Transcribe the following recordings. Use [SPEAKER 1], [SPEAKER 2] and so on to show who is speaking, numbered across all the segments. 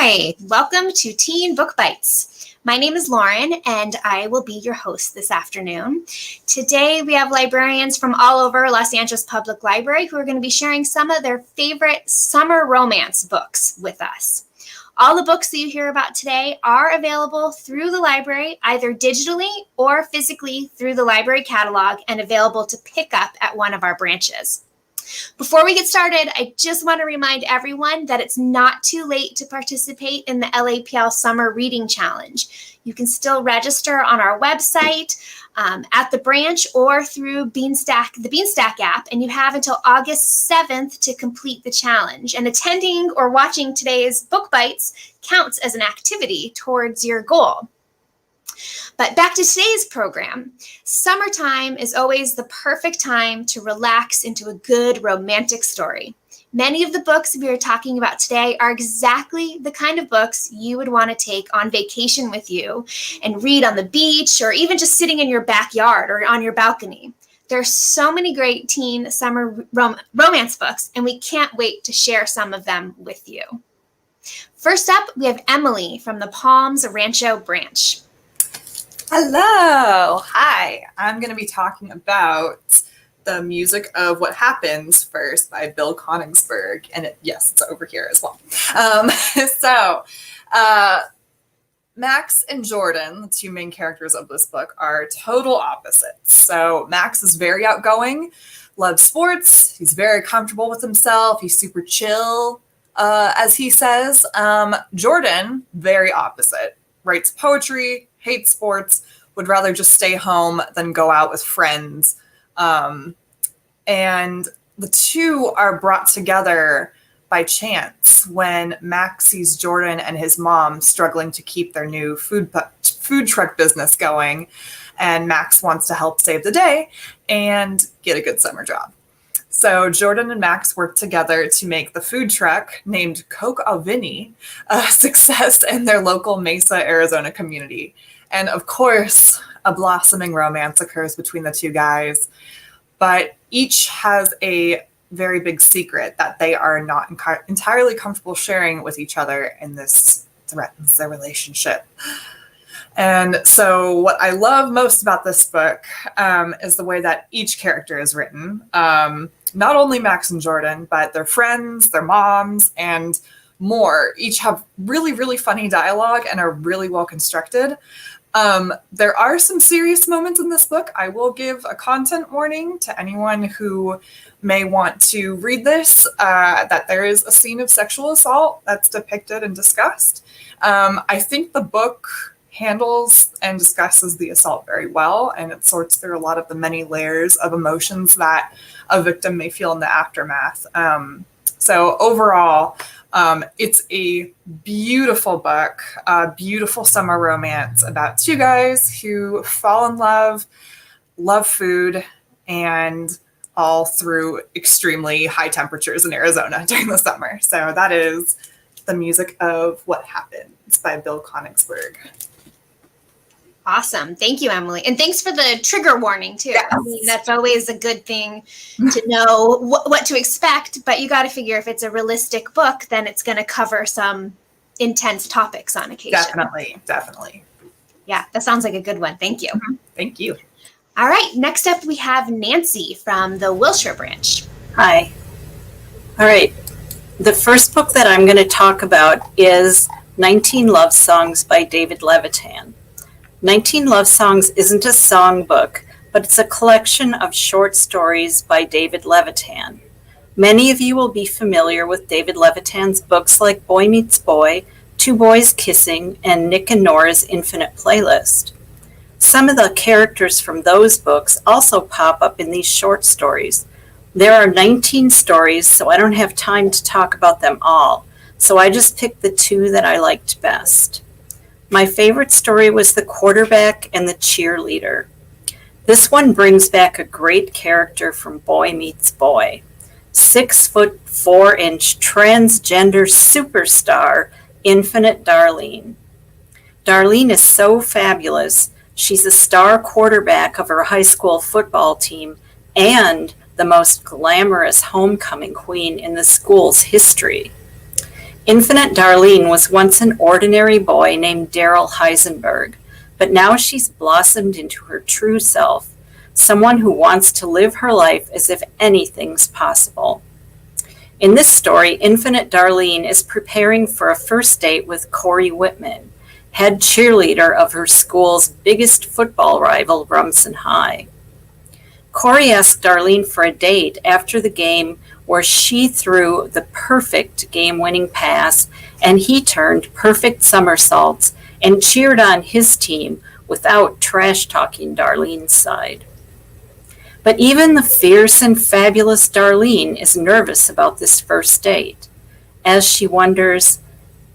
[SPEAKER 1] Hi, welcome to Teen Book Bites. My name is Loren, and I will be your host this afternoon. Today, we have librarians from all over Los Angeles Public Library who are going to be sharing some of their favorite summer romance books with us. All the books that you hear about today are available through the library, either digitally or physically through the library catalog, and available to pick up at one of our branches. Before we get started, I just want to remind everyone that it's not too late to participate in the LAPL Summer Reading Challenge. You can still register on our website, at the branch, or through the Beanstack app, and you have until August 7th to complete the challenge. And attending or watching today's Book Bites counts as an activity towards your goal. But back to today's program. Summertime is always the perfect time to relax into a good romantic story. Many of the books we are talking about today are exactly the kind of books you would want to take on vacation with you and read on the beach, or even just sitting in your backyard or on your balcony. There are so many great teen summer romance books, and we can't wait to share some of them with you. First up, we have Emily from the Palms Rancho branch.
[SPEAKER 2] Hello. Hi. I'm going to be talking about The Music of What Happens First by Bill Konigsberg. And yes, it's over here as well. Max and Jordan, the two main characters of this book, are total opposites. So Max is very outgoing, loves sports. He's very comfortable with himself. He's super chill, as he says. Jordan, very opposite, writes poetry, hates sports, would rather just stay home than go out with friends. And the two are brought together by chance when Max sees Jordan and his mom struggling to keep their new food truck business going. And Max wants to help save the day and get a good summer job. So Jordan and Max work together to make the food truck named Coke Alvini a success in their local Mesa, Arizona community. And of course, a blossoming romance occurs between the two guys, but each has a very big secret that they are not entirely comfortable sharing with each other, and this threatens their relationship. And so what I love most about this book is the way that each character is written. Not only Max and Jordan, but their friends, their moms, and more. Each have really, really funny dialogue and are really well constructed. There are some serious moments in this book. I will give a content warning to anyone who may want to read this, that there is a scene of sexual assault that's depicted and discussed. I think the book handles and discusses the assault very well, and it sorts through a lot of the many layers of emotions that a victim may feel in the aftermath. So overall, it's a beautiful book, a beautiful summer romance about two guys who fall in love food, and all through extremely high temperatures in Arizona during the summer. So that is The Music of What Happens by Bill Konigsberg.
[SPEAKER 1] Awesome. Thank you, Emily. And thanks for the trigger warning, too.
[SPEAKER 2] Yes.
[SPEAKER 1] I mean, that's always a good thing to know what to expect, but you got to figure if it's a realistic book, then it's going to cover some intense topics on occasion.
[SPEAKER 2] Definitely.
[SPEAKER 1] Yeah, that sounds like a good one. Thank you.
[SPEAKER 2] Mm-hmm. Thank you.
[SPEAKER 1] All right. Next up, we have Nancy from the Wilshire branch.
[SPEAKER 3] Hi. All right. The first book that I'm going to talk about is 19 Love Songs by David Levitan. 19 Love Songs isn't a songbook, but it's a collection of short stories by David Levitan. Many of you will be familiar with David Levitan's books like Boy Meets Boy, Two Boys Kissing, and Nick and Nora's Infinite Playlist. Some of the characters from those books also pop up in these short stories. There are 19 stories, so I don't have time to talk about them all, so I just picked the two that I liked best. My favorite story was The Quarterback and the Cheerleader. This one brings back a great character from Boy Meets Boy. 6'4" transgender superstar, Infinite Darlene. Darlene is so fabulous. She's the star quarterback of her high school football team and the most glamorous homecoming queen in the school's history. Infinite Darlene was once an ordinary boy named Daryl Heisenberg, but now she's blossomed into her true self, someone who wants to live her life as if anything's possible. In this story, Infinite Darlene is preparing for a first date with Corey Whitman, head cheerleader of her school's biggest football rival, Rumson High. Corey asked Darlene for a date after the game where she threw the perfect game-winning pass and he turned perfect somersaults and cheered on his team without trash-talking Darlene's side. But even the fierce and fabulous Darlene is nervous about this first date, as she wonders,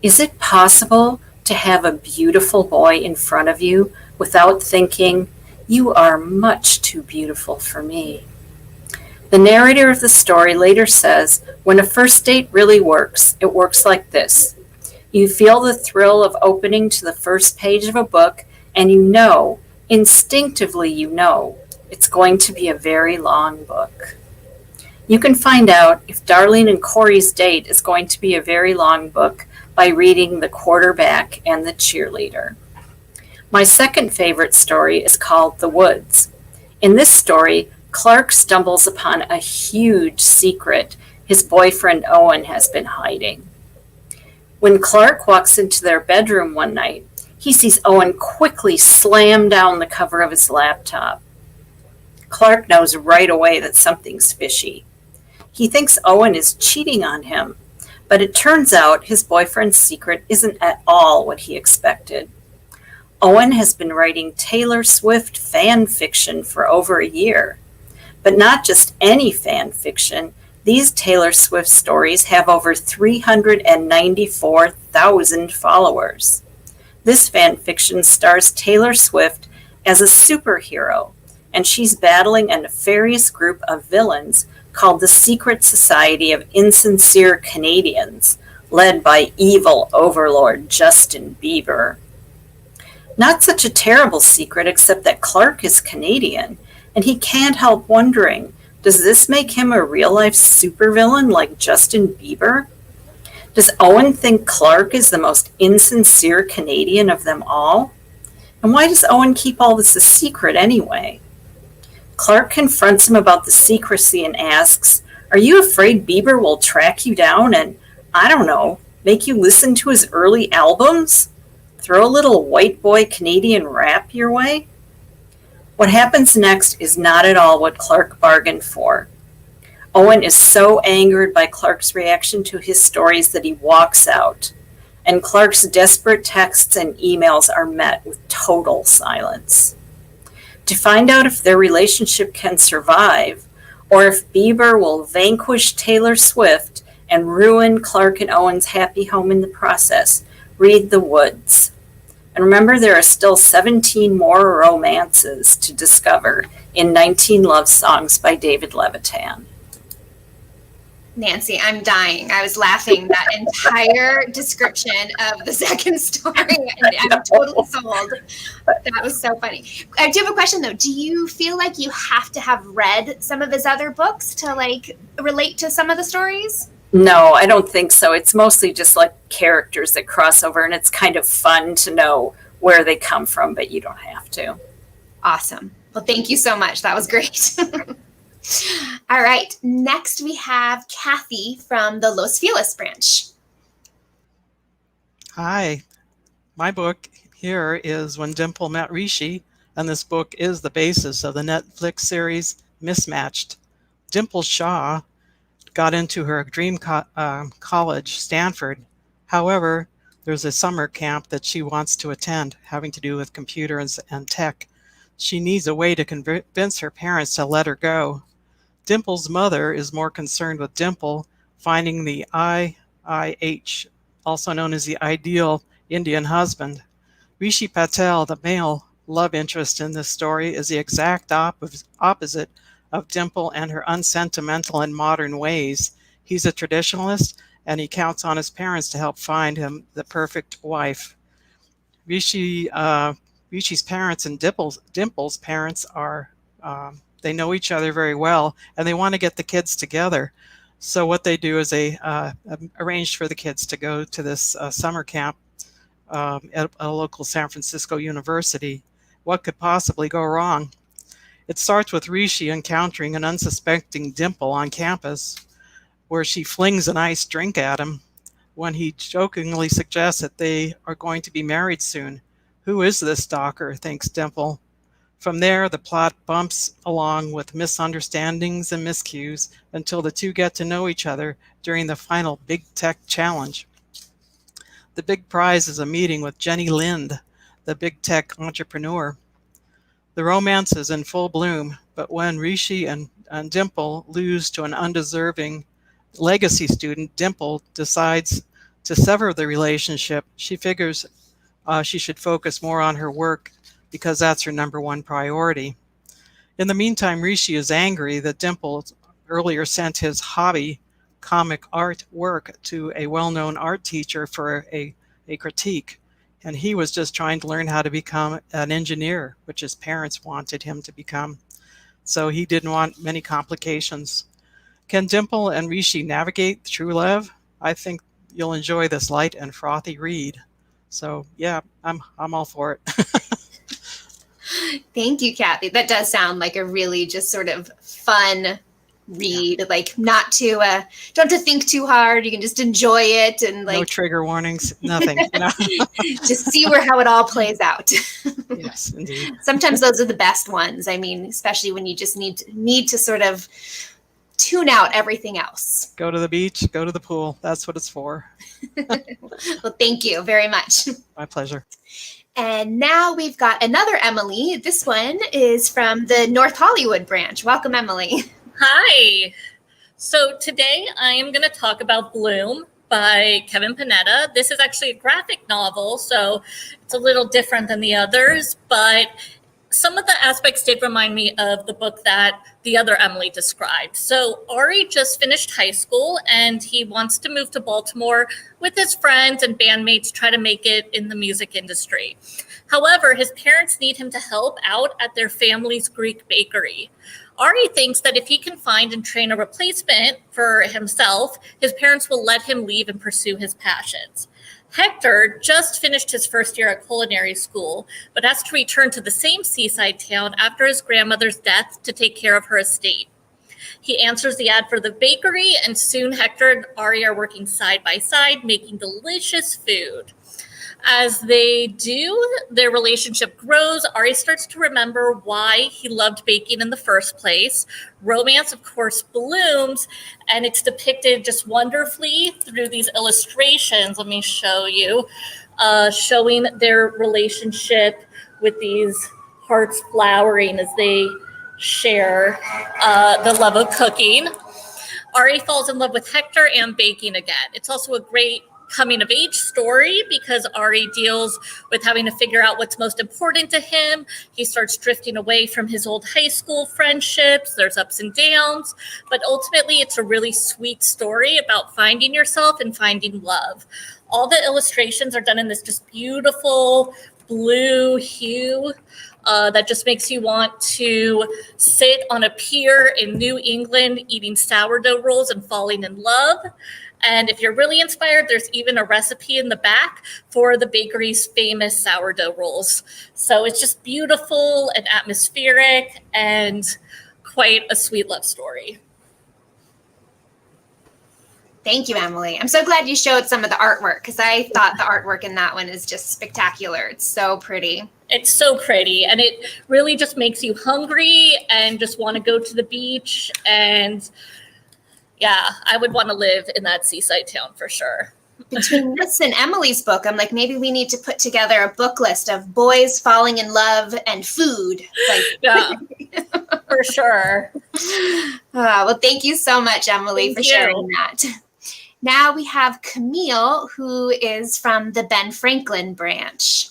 [SPEAKER 3] is it possible to have a beautiful boy in front of you without thinking, you are much too beautiful for me? The narrator of the story later says, when a first date really works, it works like this. You feel the thrill of opening to the first page of a book, and you know, instinctively you know, it's going to be a very long book. You can find out if Darlene and Corey's date is going to be a very long book by reading The Quarterback and the Cheerleader. My second favorite story is called The Woods. In this story, Clark stumbles upon a huge secret his boyfriend Owen has been hiding. When Clark walks into their bedroom one night, he sees Owen quickly slam down the cover of his laptop. Clark knows right away that something's fishy. He thinks Owen is cheating on him, but it turns out his boyfriend's secret isn't at all what he expected. Owen has been writing Taylor Swift fan fiction for over a year. But not just any fan fiction. These Taylor Swift stories have over 394,000 followers. This fan fiction stars Taylor Swift as a superhero, and she's battling a nefarious group of villains called the Secret Society of Insincere Canadians, led by evil overlord Justin Bieber. Not such a terrible secret, except that Clark is Canadian, and he can't help wondering, does this make him a real-life supervillain like Justin Bieber? Does Owen think Clark is the most insincere Canadian of them all? And why does Owen keep all this a secret anyway? Clark confronts him about the secrecy and asks, are you afraid Bieber will track you down and, I don't know, make you listen to his early albums? Throw a little white boy Canadian rap your way? What happens next is not at all what Clark bargained for. Owen is so angered by Clark's reaction to his stories that he walks out, and Clark's desperate texts and emails are met with total silence. To find out if their relationship can survive, or if Bieber will vanquish Taylor Swift and ruin Clark and Owen's happy home in the process, read The Woods. And remember, there are still 17 more romances to discover in 19 Love Songs by David Levitan.
[SPEAKER 1] Nancy, I'm dying. I was laughing that entire description of the second story, and I'm totally sold. That was so funny. I do have a question, though. Do you feel like you have to have read some of his other books to, like, relate to some of the stories?
[SPEAKER 3] No, I don't think so. It's mostly just like characters that cross over, and it's kind of fun to know where they come from, but you don't have to.
[SPEAKER 1] Awesome. Well, thank you so much. That was great. All right. Next, we have Cathy from the Los Feliz branch.
[SPEAKER 4] Hi. My book here is When Dimple Met Rishi, and this book is the basis of the Netflix series Mismatched. Dimple Shaw got into her dream college, Stanford. However, there's a summer camp that she wants to attend, having to do with computers and tech. She needs a way to convince her parents to let her go. Dimple's mother is more concerned with Dimple finding the IIH, also known as the ideal Indian husband. Rishi Patel, the male love interest in this story, is the exact opposite of Dimple and her unsentimental and modern ways. He's a traditionalist, and he counts on his parents to help find him the perfect wife. Rishi's parents and Dimple's parents are, they know each other very well, and they want to get the kids together. So what they do is they arranged for the kids to go to this summer camp at a local San Francisco university. What could possibly go wrong? It starts with Rishi encountering an unsuspecting Dimple on campus, where she flings an iced drink at him when he jokingly suggests that they are going to be married soon. Who is this stalker, thinks Dimple. From there, the plot bumps along with misunderstandings and miscues until the two get to know each other during the final Big Tech Challenge. The big prize is a meeting with Jenny Lind, the Big Tech entrepreneur. The romance is in full bloom, but when Rishi and Dimple lose to an undeserving legacy student, Dimple decides to sever the relationship. She figures she should focus more on her work because that's her number one priority. In the meantime, Rishi is angry that Dimple earlier sent his hobby, comic art work, to a well-known art teacher for a critique, and he was just trying to learn how to become an engineer, which his parents wanted him to become. So he didn't want many complications. Can Dimple and Rishi navigate true love? I think you'll enjoy this light and frothy read. So yeah, I'm all for it.
[SPEAKER 1] Thank you, Cathy. That does sound like a really just sort of fun read, like not to don't have to think too hard. You can just enjoy it and like
[SPEAKER 4] no trigger warnings, nothing.
[SPEAKER 1] Just see how it all plays out.
[SPEAKER 4] Yes, indeed.
[SPEAKER 1] Sometimes those are the best ones. I mean, especially when you just need to sort of tune out everything else.
[SPEAKER 4] Go to the beach, go to the pool. That's what it's for.
[SPEAKER 1] Well, thank you very much.
[SPEAKER 4] My pleasure.
[SPEAKER 1] And now we've got another Emily. This one is from the North Hollywood branch. Welcome, Emily.
[SPEAKER 5] Hi. So today I am going to talk about Bloom by Kevin Panetta. This is actually a graphic novel, so it's a little different than the others, but some of the aspects did remind me of the book that the other Emily described. So Ari just finished high school and he wants to move to Baltimore with his friends and bandmates, try to make it in the music industry. However, his parents need him to help out at their family's Greek bakery. Ari thinks that if he can find and train a replacement for himself, his parents will let him leave and pursue his passions. Hector just finished his first year at culinary school, but has to return to the same seaside town after his grandmother's death to take care of her estate. He answers the ad for the bakery, and soon Hector and Ari are working side by side, making delicious food. As they do, their relationship grows. Ari starts to remember why he loved baking in the first place. Romance, of course, blooms, and it's depicted just wonderfully through these illustrations. Let me show you, showing their relationship with these hearts flowering as they share the love of cooking. Ari falls in love with Hector and baking again. It's also a great coming of age story because Ari deals with having to figure out what's most important to him. He starts drifting away from his old high school friendships. There's ups and downs, but ultimately it's a really sweet story about finding yourself and finding love. All the illustrations are done in this just beautiful blue hue that just makes you want to sit on a pier in New England eating sourdough rolls and falling in love. And if you're really inspired, there's even a recipe in the back for the bakery's famous sourdough rolls. So it's just beautiful and atmospheric and quite a sweet love story.
[SPEAKER 1] Thank you, Emily. I'm so glad you showed some of the artwork because I thought the artwork in that one is just spectacular. It's so pretty.
[SPEAKER 5] It's so pretty, and it really just makes you hungry and just want to go to the beach. And yeah, I would want to live in that seaside town for sure.
[SPEAKER 1] Between this and Emily's book, I'm like, maybe we need to put together a book list of boys falling in love and food. Like,
[SPEAKER 5] yeah, for sure.
[SPEAKER 1] Well, thank you so much, Emily,
[SPEAKER 5] Thank
[SPEAKER 1] for
[SPEAKER 5] you.
[SPEAKER 1] sharing that. Now we have Camille, who is from the Ben Franklin branch.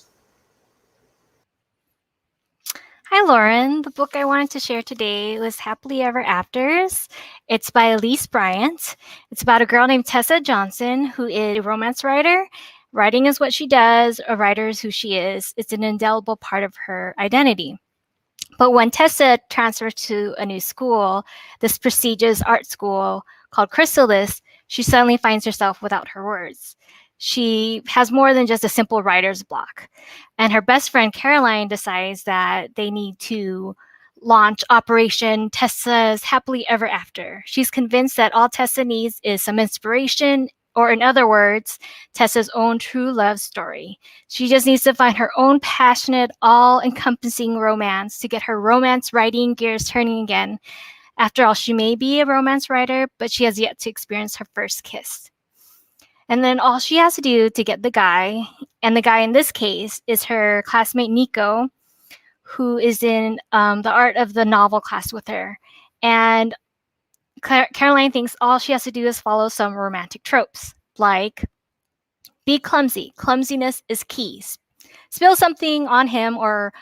[SPEAKER 6] Hi, Loren. The book I wanted to share today was Happily Ever Afters. It's by Elise Bryant. It's about a girl named Tessa Johnson, who is a romance writer. Writing is what she does. A writer is who she is. It's an indelible part of her identity. But when Tessa transfers to a new school, this prestigious art school called Chrysalis, she suddenly finds herself without her words. She has more than just a simple writer's block. And her best friend Caroline decides that they need to launch Operation Tessa's Happily Ever After. She's convinced that all Tessa needs is some inspiration, or in other words, Tessa's own true love story. She just needs to find her own passionate, all-encompassing romance to get her romance writing gears turning again. After all, she may be a romance writer, but she has yet to experience her first kiss. And then all she has to do to get the guy, and the guy in this case is her classmate Nico, who is in the art of the novel class with her. And Caroline thinks all she has to do is follow some romantic tropes, like be clumsy. Clumsiness is key. Spill something on him or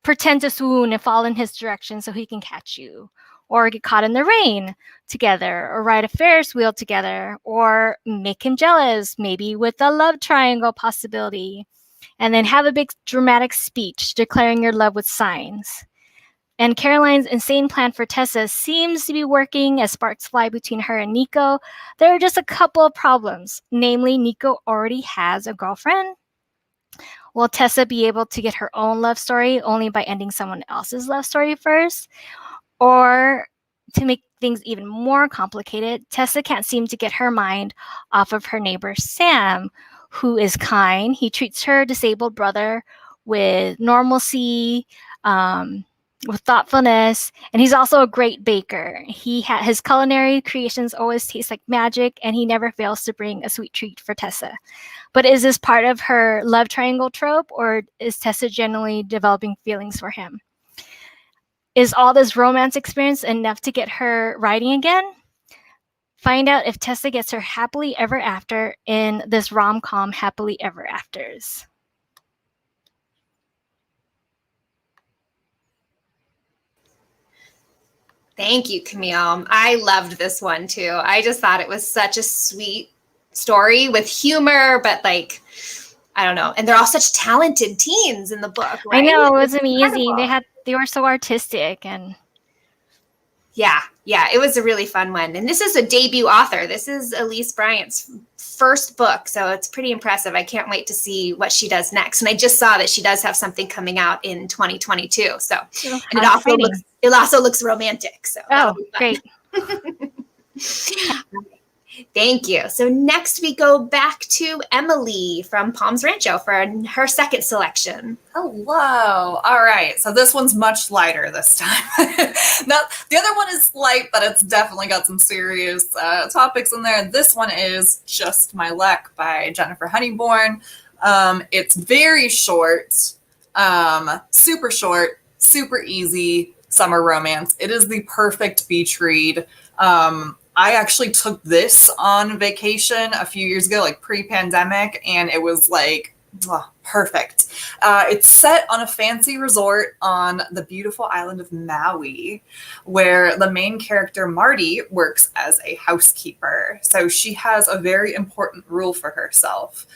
[SPEAKER 6] pretend to swoon and fall in his direction so he can catch you. Or get caught in the rain together, or ride a Ferris wheel together, or make him jealous, maybe with a love triangle possibility. And then have a big dramatic speech declaring your love with signs. And Caroline's insane plan for Tessa seems to be working as sparks fly between her and Nico. There are just a couple of problems. Namely, Nico already has a girlfriend. Will Tessa be able to get her own love story only by ending someone else's love story first? Or, to make things even more complicated, Tessa can't seem to get her mind off of her neighbor Sam, who is kind. He treats her disabled brother with normalcy, with thoughtfulness, and he's also a great baker. His culinary creations always taste like magic, and he never fails to bring a sweet treat for Tessa. But is this part of her love triangle trope, or is Tessa genuinely developing feelings for him? Is all this romance experience enough to get her writing again? Find out if Tessa gets her happily ever after in this rom-com Happily Ever Afters.
[SPEAKER 1] Thank you, Camille. I loved this one too. I just thought it was such a sweet story with humor, but like, I don't know. And they're all such talented teens in the book, right?
[SPEAKER 6] I know, it was amazing.
[SPEAKER 1] Incredible.
[SPEAKER 6] They were so artistic, and
[SPEAKER 1] yeah, it was a really fun one. And this is a debut author. This is Elise Bryant's first book, so it's pretty impressive. I can't wait to see what she does next. And I just saw that she does have something coming out in 2022. So, and it also looks romantic. So,
[SPEAKER 6] great.
[SPEAKER 1] Thank you. So next we go back to Emily from Palms Rancho for her second selection.
[SPEAKER 2] Hello. All right. So this one's much lighter this time. Now, the other one is light, but it's definitely got some serious topics in there. This one is Just My Luck by Jennifer Honeyborn. It's very short, super short, super easy summer romance. It is the perfect beach read. I actually took this on vacation a few years ago, like pre-pandemic, and it was like perfect. It's set on a fancy resort on the beautiful island of Maui, where the main character, Marty, works as a housekeeper. So she has a very important rule for herself.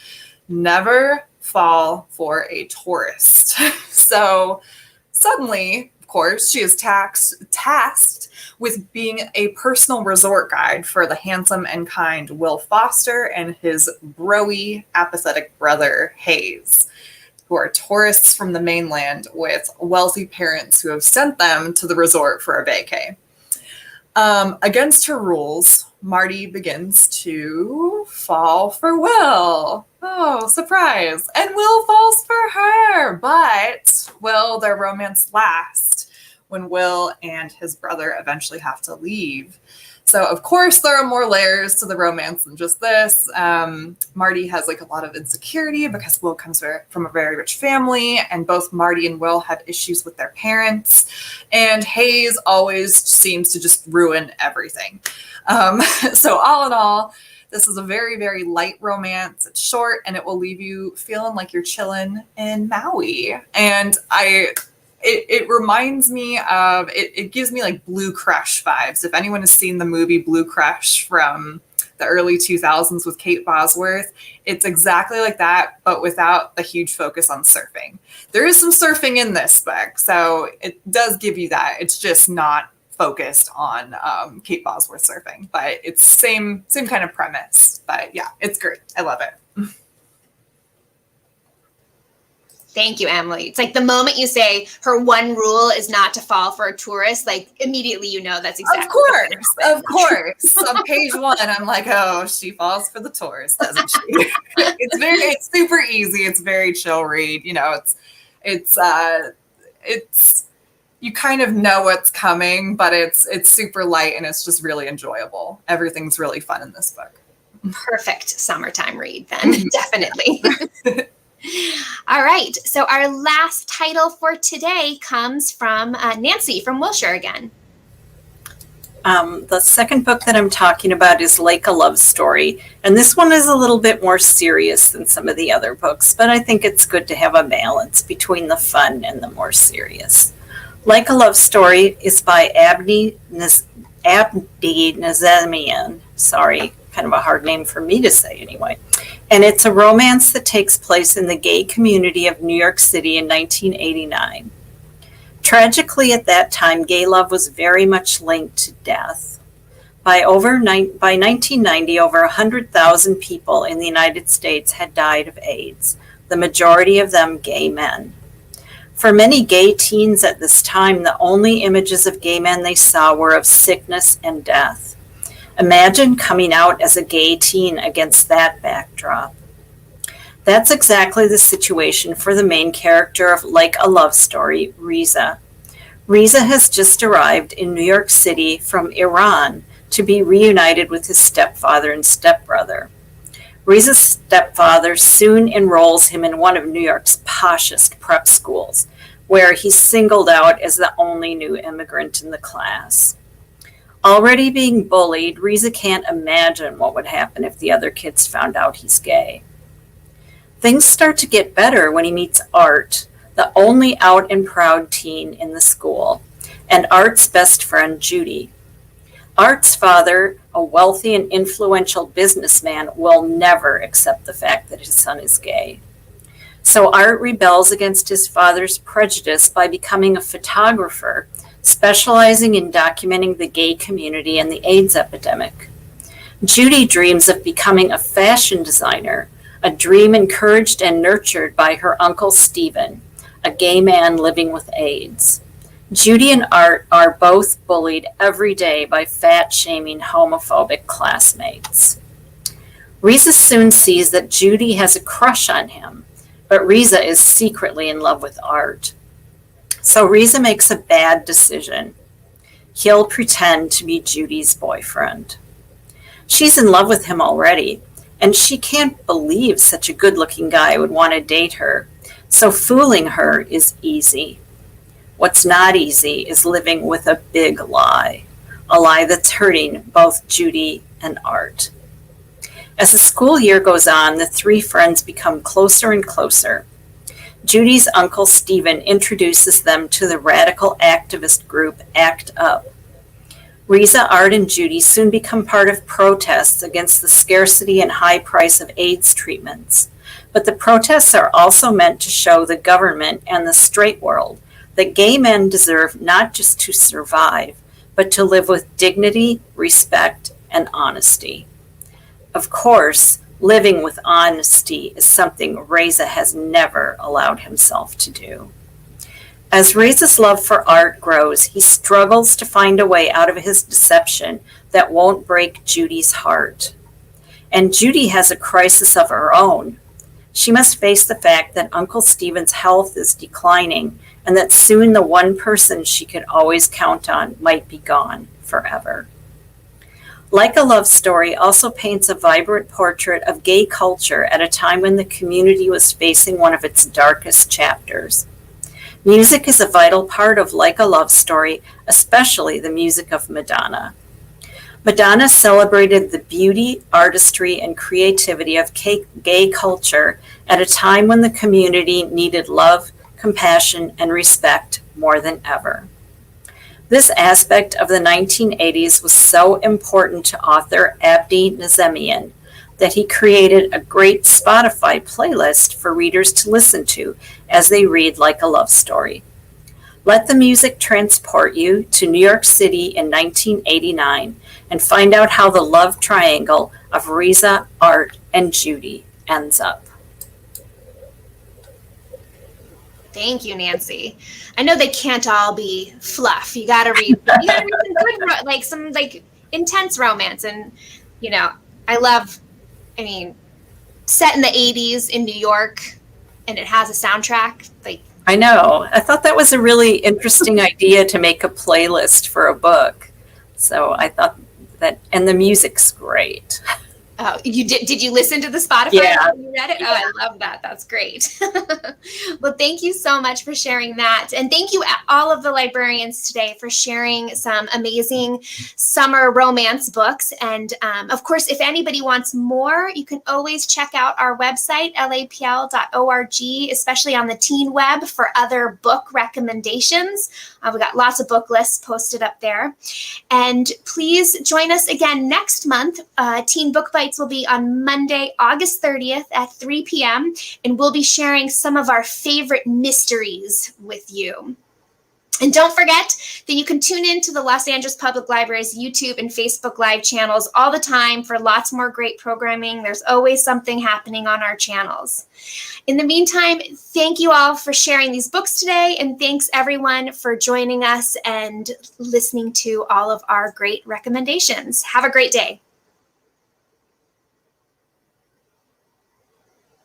[SPEAKER 2] Never fall for a tourist. So suddenly, of course, she is tasked with being a personal resort guide for the handsome and kind Will Foster and his broy, apathetic brother, Hayes, who are tourists from the mainland with wealthy parents who have sent them to the resort for a vacay. Against her rules, Marty begins to fall for Will. Oh, surprise. And Will falls for her. But will their romance last when Will and his brother eventually have to leave? So, of course, there are more layers to the romance than just this. Marty has like a lot of insecurity because Will comes from a very rich family, and both Marty and Will have issues with their parents. And Hayes always seems to just ruin everything. So all in all, this is a very, very light romance. It's short, and it will leave you feeling like you're chilling in Maui. And it reminds me of, it gives me like Blue Crush vibes. If anyone has seen the movie Blue Crush from the early 2000s with Kate Bosworth, it's exactly like that, but without the huge focus on surfing. There is some surfing in this book, so it does give you that. It's just not focused on Kate Bosworth surfing, but it's same kind of premise. But yeah, it's great. I love it.
[SPEAKER 1] Thank you, Emily. It's like the moment you say her one rule is not to fall for a tourist, like immediately you know that's exactly.
[SPEAKER 2] Of course. On page 1, I'm like, oh, she falls for the tourist, doesn't she? It's super easy. It's very chill read. You know, it's you kind of know what's coming, but it's super light and it's just really enjoyable. Everything's really fun in this book.
[SPEAKER 1] Perfect summertime read then, definitely. All right, so our last title for today comes from Nancy from Wilshire again.
[SPEAKER 3] The second book that I'm talking about is Like a Love Story, and this one is a little bit more serious than some of the other books, but I think it's good to have a balance between the fun and the more serious. Like a Love Story is by Abdi Nazemian. Sorry, kind of a hard name for me to say anyway. And it's a romance that takes place in the gay community of New York City in 1989. Tragically, at that time, gay love was very much linked to death. By 1990, over 100,000 people in the United States had died of AIDS, the majority of them gay men. For many gay teens at this time, the only images of gay men they saw were of sickness and death. Imagine coming out as a gay teen against that backdrop. That's exactly the situation for the main character of Like a Love Story, Riza. Riza has just arrived in New York City from Iran to be reunited with his stepfather and stepbrother. Riza's stepfather soon enrolls him in one of New York's poshest prep schools, where he's singled out as the only new immigrant in the class. Already being bullied, Riza can't imagine what would happen if the other kids found out he's gay. Things start to get better when he meets Art, the only out and proud teen in the school, and Art's best friend, Judy. Art's father, a wealthy and influential businessman, will never accept the fact that his son is gay. So Art rebels against his father's prejudice by becoming a photographer, specializing in documenting the gay community and the AIDS epidemic. Judy dreams of becoming a fashion designer, a dream encouraged and nurtured by her uncle Stephen, a gay man living with AIDS. Judy and Art are both bullied every day by fat-shaming homophobic classmates. Riza soon sees that Judy has a crush on him, but Riza is secretly in love with Art. So Riza makes a bad decision. He'll pretend to be Judy's boyfriend. She's in love with him already, and she can't believe such a good-looking guy would want to date her, so fooling her is easy. What's not easy is living with a big lie, a lie that's hurting both Judy and Art. As the school year goes on, the three friends become closer and closer. Judy's uncle Stephen introduces them to the radical activist group ACT UP. Riza, Art, and Judy soon become part of protests against the scarcity and high price of AIDS treatments. But the protests are also meant to show the government and the straight world that gay men deserve not just to survive, but to live with dignity, respect, and honesty. Of course, living with honesty is something Riza has never allowed himself to do. As Riza's love for Art grows, he struggles to find a way out of his deception that won't break Judy's heart. And Judy has a crisis of her own. She must face the fact that Uncle Stephen's health is declining and that soon the one person she could always count on might be gone forever. Like a Love Story also paints a vibrant portrait of gay culture at a time when the community was facing one of its darkest chapters. Music is a vital part of Like a Love Story, especially the music of Madonna. Madonna celebrated the beauty, artistry, and creativity of gay culture at a time when the community needed love, compassion, and respect more than ever. This aspect of the 1980s was so important to author Abdi Nazemian that he created a great Spotify playlist for readers to listen to as they read Like a Love Story. Let the music transport you to New York City in 1989 and find out how the love triangle of Riza, Art, and Judy ends up.
[SPEAKER 1] Thank you, Nancy. I know they can't all be fluff. You gotta read some good, some intense romance. And, I mean, set in the 80s in New York, and it has a soundtrack.
[SPEAKER 3] I know. I thought that was a really interesting idea to make a playlist for a book. So I thought that, and the music's great.
[SPEAKER 1] Oh, you did you listen to the Spotify when you read it? Oh, I love that. That's great. Well, thank you so much for sharing that. And thank you all of the librarians today for sharing some amazing summer romance books. And of course, if anybody wants more, you can always check out our website, lapl.org, especially on the teen web for other book recommendations. We got lots of book lists posted up there. And please join us again next month. Teen Book Bites will be on Monday, August 30th at 3 p.m. And we'll be sharing some of our favorite mysteries with you. And don't forget that you can tune in to the Los Angeles Public Library's YouTube and Facebook Live channels all the time for lots more great programming. There's always something happening on our channels. In the meantime, thank you all for sharing these books today, and thanks everyone for joining us and listening to all of our great recommendations. Have a great day.